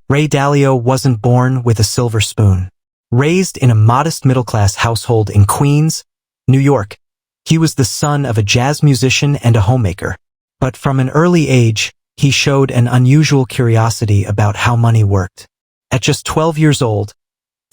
Ray Dalio wasn't born with a silver spoon. Raised in a modest middle-class household in Queens, New York, he was the son of a jazz musician and a homemaker. But from an early age, he showed an unusual curiosity about how money worked. At just 12 years old,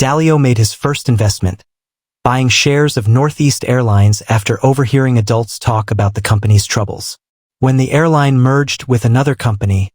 Dalio made his first investment, buying shares of Northeast Airlines after overhearing adults talk about the company's troubles. When the airline merged with another company,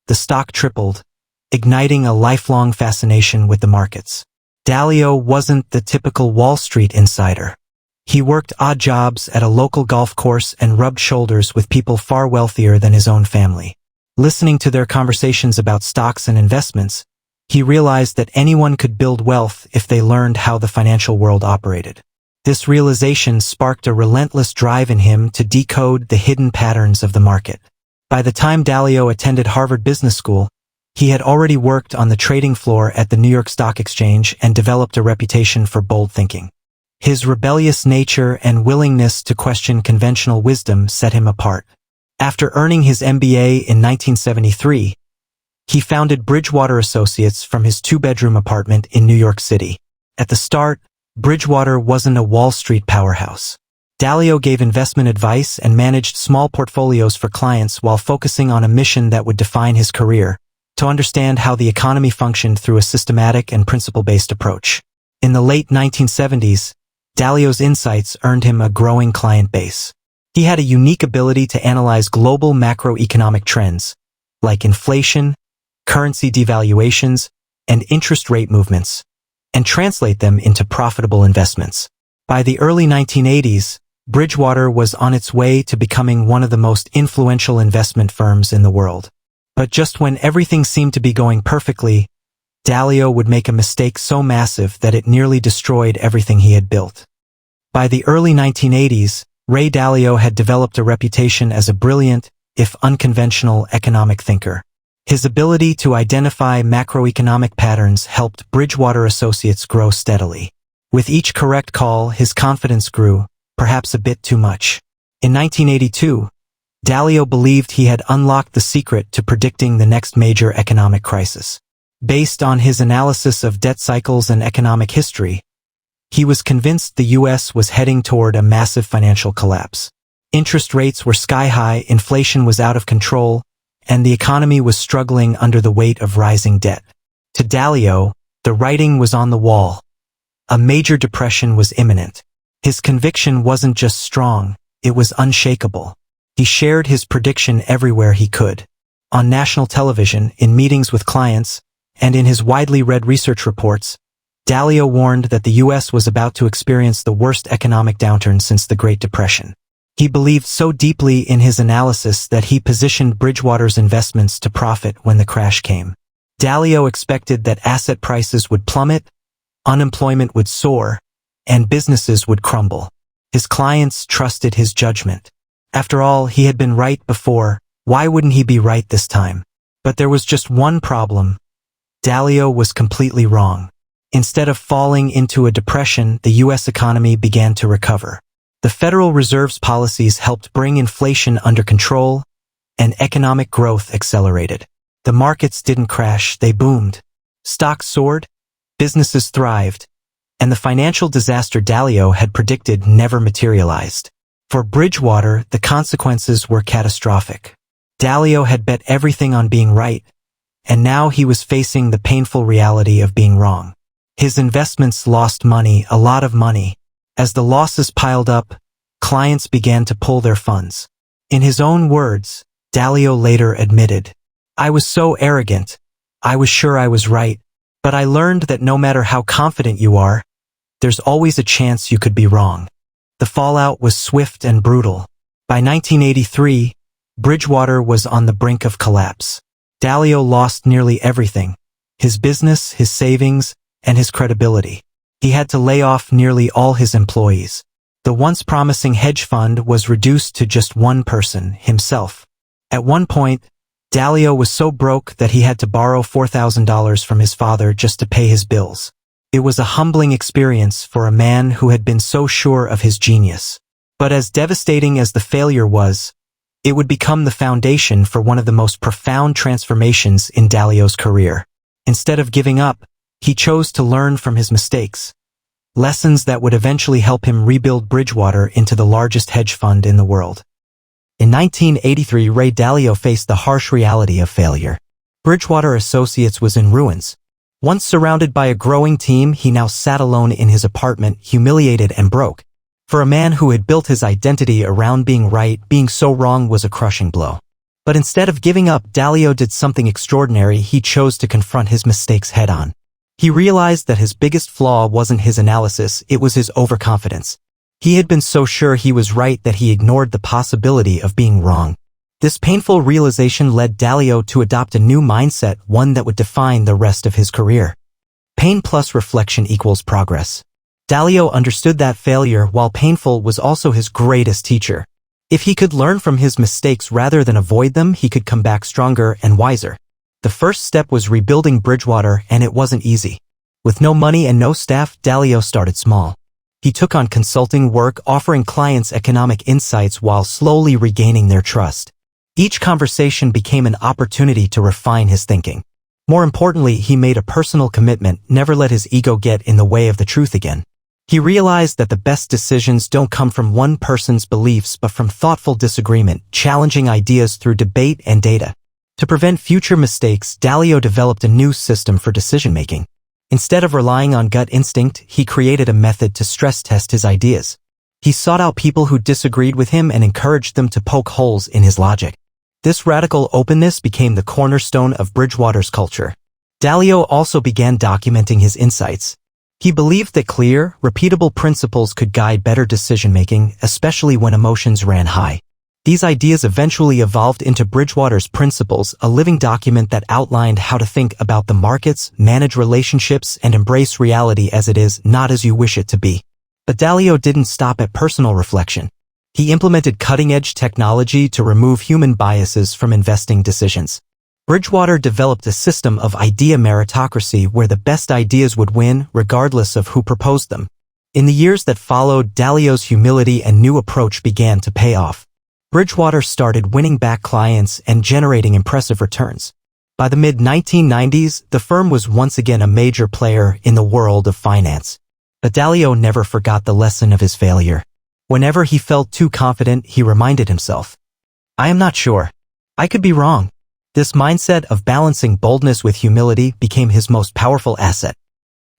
the stock tripled, igniting a lifelong fascination with the markets. Dalio wasn't the typical Wall Street insider. He worked odd jobs at a local golf course and rubbed shoulders with people far wealthier than his own family. Listening to their conversations about stocks and investments, he realized that anyone could build wealth if they learned how the financial world operated. This realization sparked a relentless drive in him to decode the hidden patterns of the market. By the time Dalio attended Harvard Business School, he had already worked on the trading floor at the New York Stock Exchange and developed a reputation for bold thinking. His rebellious nature and willingness to question conventional wisdom set him apart. After earning his MBA in 1973, he founded Bridgewater Associates from his two-bedroom apartment in New York City. At the start, Bridgewater wasn't a Wall Street powerhouse. Dalio gave investment advice and managed small portfolios for clients while focusing on a mission that would define his career: to understand how the economy functioned through a systematic and principle-based approach. In the late 1970s, Dalio's insights earned him a growing client base. He had a unique ability to analyze global macroeconomic trends, like inflation, currency devaluations, and interest rate movements, and translate them into profitable investments. By the early 1980s, Bridgewater was on its way to becoming one of the most influential investment firms in the world. But just when everything seemed to be going perfectly, Dalio would make a mistake so massive that it nearly destroyed everything he had built. By the early 1980s, Ray Dalio had developed a reputation as a brilliant, if unconventional, economic thinker. His ability to identify macroeconomic patterns helped Bridgewater Associates grow steadily. With each correct call, his confidence grew, perhaps a bit too much. In 1982, Dalio believed he had unlocked the secret to predicting the next major economic crisis. Based on his analysis of debt cycles and economic history, he was convinced the U.S. was heading toward a massive financial collapse. Interest rates were sky-high, inflation was out of control, and the economy was struggling under the weight of rising debt. To Dalio, the writing was on the wall. A major depression was imminent. His conviction wasn't just strong, it was unshakable. He shared his prediction everywhere he could. On national television, in meetings with clients, and in his widely read research reports, Dalio warned that the U.S. was about to experience the worst economic downturn since the Great Depression. He believed so deeply in his analysis that he positioned Bridgewater's investments to profit when the crash came. Dalio expected that asset prices would plummet, unemployment would soar, and businesses would crumble. His clients trusted his judgment. After all, he had been right before, why wouldn't he be right this time? But there was just one problem. Dalio was completely wrong. Instead of falling into a depression, the U.S. economy began to recover. The Federal Reserve's policies helped bring inflation under control, and economic growth accelerated. The markets didn't crash, they boomed. Stocks soared, businesses thrived, and the financial disaster Dalio had predicted never materialized. For Bridgewater, the consequences were catastrophic. Dalio had bet everything on being right, and now he was facing the painful reality of being wrong. His investments lost money, a lot of money. As the losses piled up, clients began to pull their funds. In his own words, Dalio later admitted, "I was so arrogant. I was sure I was right. But I learned that no matter how confident you are, there's always a chance you could be wrong." The fallout was swift and brutal. By 1983, Bridgewater was on the brink of collapse. Dalio lost nearly everything: his business, his savings, and his credibility. He had to lay off nearly all his employees. The once promising hedge fund was reduced to just one person, himself. At one point, Dalio was so broke that he had to borrow $4,000 from his father just to pay his bills. It was a humbling experience for a man who had been so sure of his genius. But as devastating as the failure was, it would become the foundation for one of the most profound transformations in Dalio's career. Instead of giving up, he chose to learn from his mistakes. Lessons that would eventually help him rebuild Bridgewater into the largest hedge fund in the world. In 1983, Ray Dalio faced the harsh reality of failure. Bridgewater Associates was in ruins. Once surrounded by a growing team, he now sat alone in his apartment, humiliated and broke. For a man who had built his identity around being right, being so wrong was a crushing blow. But instead of giving up, Dalio did something extraordinary. He chose to confront his mistakes head-on. He realized that his biggest flaw wasn't his analysis, it was his overconfidence. He had been so sure he was right that he ignored the possibility of being wrong. This painful realization led Dalio to adopt a new mindset, one that would define the rest of his career. Pain plus reflection equals progress. Dalio understood that failure, while painful, was also his greatest teacher. If he could learn from his mistakes rather than avoid them, he could come back stronger and wiser. The first step was rebuilding Bridgewater, and it wasn't easy. With no money and no staff, Dalio started small. He took on consulting work, offering clients economic insights while slowly regaining their trust. Each conversation became an opportunity to refine his thinking. More importantly, he made a personal commitment, never let his ego get in the way of the truth again. He realized that the best decisions don't come from one person's beliefs but from thoughtful disagreement, challenging ideas through debate and data. To prevent future mistakes, Dalio developed a new system for decision-making. Instead of relying on gut instinct, he created a method to stress-test his ideas. He sought out people who disagreed with him and encouraged them to poke holes in his logic. This radical openness became the cornerstone of Bridgewater's culture. Dalio also began documenting his insights. He believed that clear, repeatable principles could guide better decision-making, especially when emotions ran high. These ideas eventually evolved into Bridgewater's Principles, a living document that outlined how to think about the markets, manage relationships, and embrace reality as it is, not as you wish it to be. But Dalio didn't stop at personal reflection. He implemented cutting-edge technology to remove human biases from investing decisions. Bridgewater developed a system of idea meritocracy where the best ideas would win, regardless of who proposed them. In the years that followed, Dalio's humility and new approach began to pay off. Bridgewater started winning back clients and generating impressive returns. By the mid-1990s, the firm was once again a major player in the world of finance. But Dalio never forgot the lesson of his failure. Whenever he felt too confident, he reminded himself, "I am not sure. I could be wrong." This mindset of balancing boldness with humility became his most powerful asset.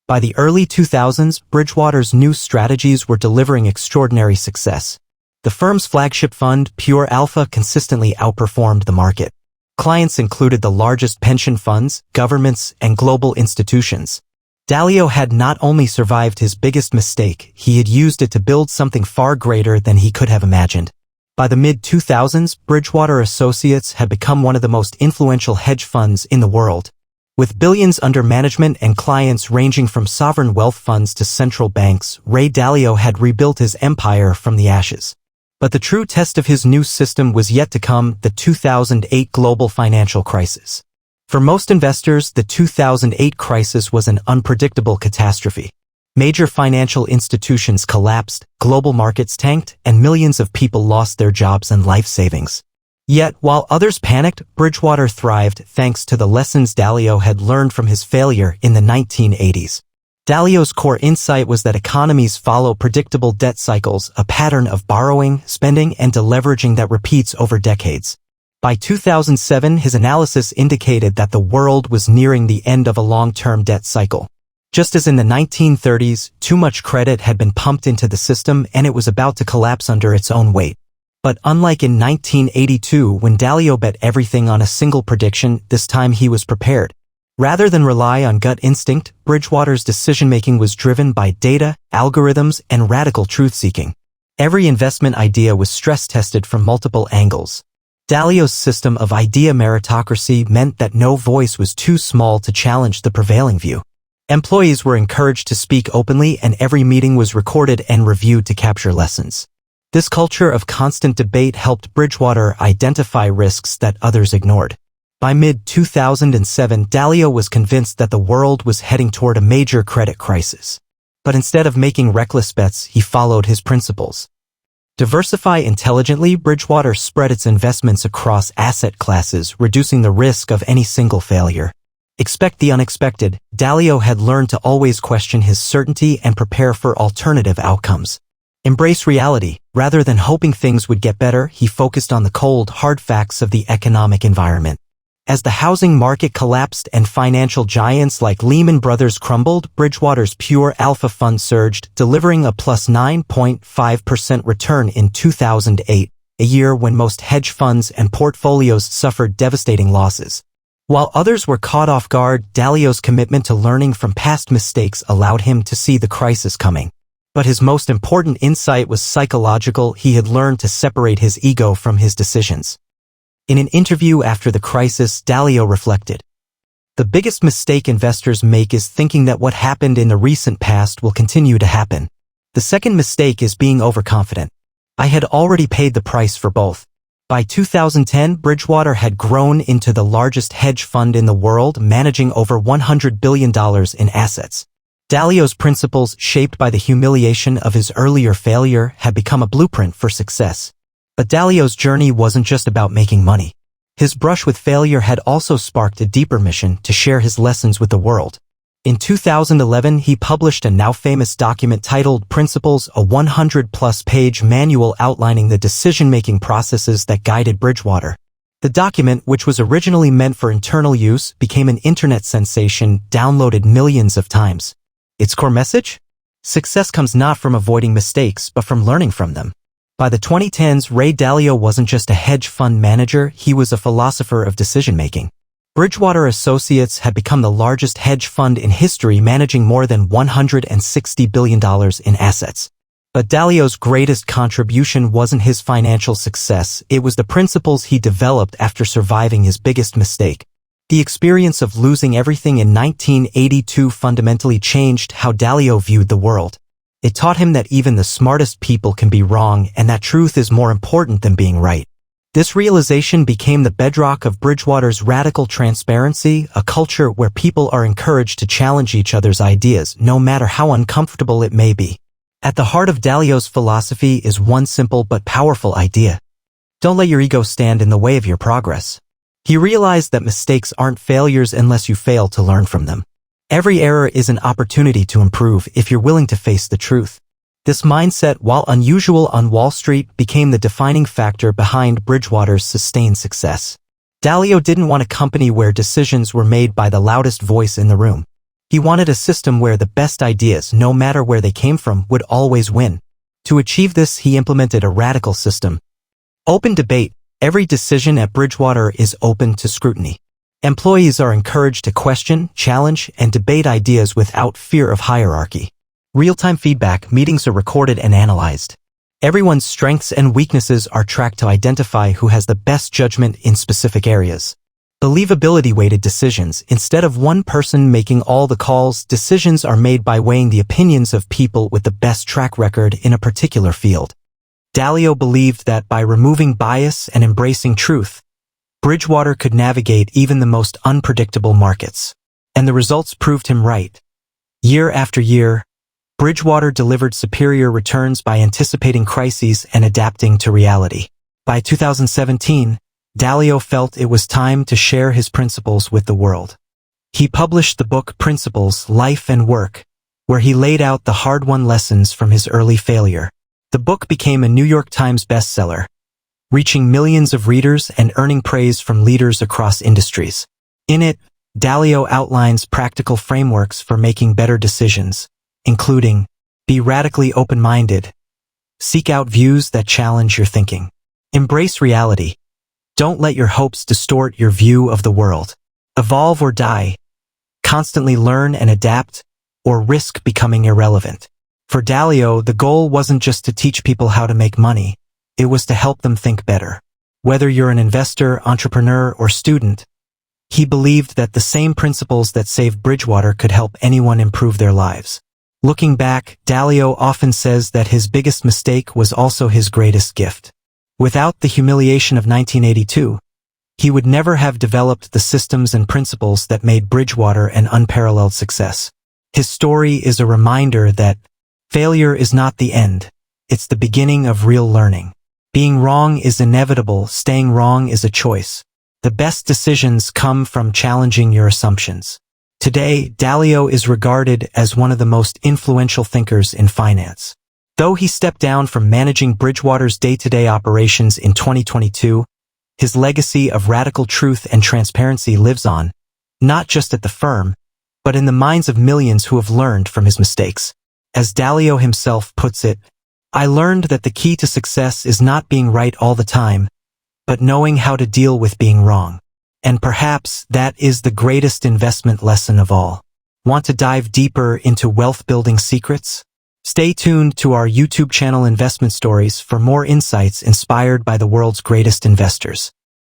By the early 2000s, Bridgewater's new strategies were delivering extraordinary success. The firm's flagship fund, Pure Alpha, consistently outperformed the market. Clients included the largest pension funds, governments, and global institutions. Dalio had not only survived his biggest mistake, he had used it to build something far greater than he could have imagined. By the mid-2000s, Bridgewater Associates had become one of the most influential hedge funds in the world. With billions under management and clients ranging from sovereign wealth funds to central banks, Ray Dalio had rebuilt his empire from the ashes. But the true test of his new system was yet to come, the 2008 global financial crisis. For most investors, the 2008 crisis was an unpredictable catastrophe. Major financial institutions collapsed, global markets tanked, and millions of people lost their jobs and life savings. Yet, while others panicked, Bridgewater thrived thanks to the lessons Dalio had learned from his failure in the 1980s. Dalio's core insight was that economies follow predictable debt cycles, a pattern of borrowing, spending, and deleveraging that repeats over decades. By 2007, his analysis indicated that the world was nearing the end of a long-term debt cycle. Just as in the 1930s, too much credit had been pumped into the system and it was about to collapse under its own weight. But unlike in 1982, when Dalio bet everything on a single prediction, this time he was prepared. Rather than rely on gut instinct, Bridgewater's decision-making was driven by data, algorithms, and radical truth-seeking. Every investment idea was stress-tested from multiple angles. Dalio's system of idea meritocracy meant that no voice was too small to challenge the prevailing view. Employees were encouraged to speak openly and every meeting was recorded and reviewed to capture lessons. This culture of constant debate helped Bridgewater identify risks that others ignored. By mid-2007, Dalio was convinced that the world was heading toward a major credit crisis. But instead of making reckless bets, he followed his principles. Diversify intelligently, Bridgewater spread its investments across asset classes, reducing the risk of any single failure. Expect the unexpected. Dalio had learned to always question his certainty and prepare for alternative outcomes. Embrace reality. Rather than hoping things would get better, he focused on the cold, hard facts of the economic environment. As the housing market collapsed and financial giants like Lehman Brothers crumbled, Bridgewater's pure alpha fund surged, delivering a plus 9.5% return in 2008, a year when most hedge funds and portfolios suffered devastating losses. While others were caught off guard, Dalio's commitment to learning from past mistakes allowed him to see the crisis coming. But his most important insight was psychological. He had learned to separate his ego from his decisions. In an interview after the crisis, Dalio reflected, "The biggest mistake investors make is thinking that what happened in the recent past will continue to happen. The second mistake is being overconfident. I had already paid the price for both." By 2010, Bridgewater had grown into the largest hedge fund in the world, managing over $100 billion in assets. Dalio's principles, shaped by the humiliation of his earlier failure, had become a blueprint for success. But Dalio's journey wasn't just about making money. His brush with failure had also sparked a deeper mission to share his lessons with the world. In 2011, he published a now-famous document titled Principles, a 100-plus page manual outlining the decision-making processes that guided Bridgewater. The document, which was originally meant for internal use, became an internet sensation, downloaded millions of times. Its core message? Success comes not from avoiding mistakes, but from learning from them. By the 2010s, Ray Dalio wasn't just a hedge fund manager, he was a philosopher of decision-making. Bridgewater Associates had become the largest hedge fund in history, managing more than $160 billion in assets. But Dalio's greatest contribution wasn't his financial success, it was the principles he developed after surviving his biggest mistake. The experience of losing everything in 1982 fundamentally changed how Dalio viewed the world. It taught him that even the smartest people can be wrong and that truth is more important than being right. This realization became the bedrock of Bridgewater's radical transparency, a culture where people are encouraged to challenge each other's ideas, no matter how uncomfortable it may be. At the heart of Dalio's philosophy is one simple but powerful idea. Don't let your ego stand in the way of your progress. He realized that mistakes aren't failures unless you fail to learn from them. Every error is an opportunity to improve if you're willing to face the truth. This mindset, while unusual on Wall Street, became the defining factor behind Bridgewater's sustained success. Dalio didn't want a company where decisions were made by the loudest voice in the room. He wanted a system where the best ideas, no matter where they came from, would always win. To achieve this, he implemented a radical system. Open debate. Every decision at Bridgewater is open to scrutiny. Employees are encouraged to question, challenge, and debate ideas without fear of hierarchy. Real-time feedback. Meetings are recorded and analyzed. Everyone's strengths and weaknesses are tracked to identify who has the best judgment in specific areas. Believability-weighted decisions. Instead of one person making all the calls, decisions are made by weighing the opinions of people with the best track record in a particular field. Dalio believed that by removing bias and embracing truth, Bridgewater could navigate even the most unpredictable markets. And the results proved him right. Year after year, Bridgewater delivered superior returns by anticipating crises and adapting to reality. By 2017, Dalio felt it was time to share his principles with the world. He published the book Principles, Life and Work, where he laid out the hard-won lessons from his early failure. The book became a New York Times bestseller, reaching millions of readers and earning praise from leaders across industries. In it, Dalio outlines practical frameworks for making better decisions, including, be radically open-minded, seek out views that challenge your thinking, embrace reality, don't let your hopes distort your view of the world, evolve or die, constantly learn and adapt, or risk becoming irrelevant. For Dalio, the goal wasn't just to teach people how to make money, it was to help them think better. Whether you're an investor, entrepreneur, or student, he believed that the same principles that saved Bridgewater could help anyone improve their lives. Looking back, Dalio often says that his biggest mistake was also his greatest gift. Without the humiliation of 1982, he would never have developed the systems and principles that made Bridgewater an unparalleled success. His story is a reminder that failure is not the end, it's the beginning of real learning. Being wrong is inevitable, staying wrong is a choice. The best decisions come from challenging your assumptions. Today, Dalio is regarded as one of the most influential thinkers in finance. Though he stepped down from managing Bridgewater's day-to-day operations in 2022, his legacy of radical truth and transparency lives on, not just at the firm, but in the minds of millions who have learned from his mistakes. As Dalio himself puts it, "I learned that the key to success is not being right all the time, but knowing how to deal with being wrong." And perhaps that is the greatest investment lesson of all. Want to dive deeper into wealth-building secrets? Stay tuned to our YouTube channel Investment Stories for more insights inspired by the world's greatest investors.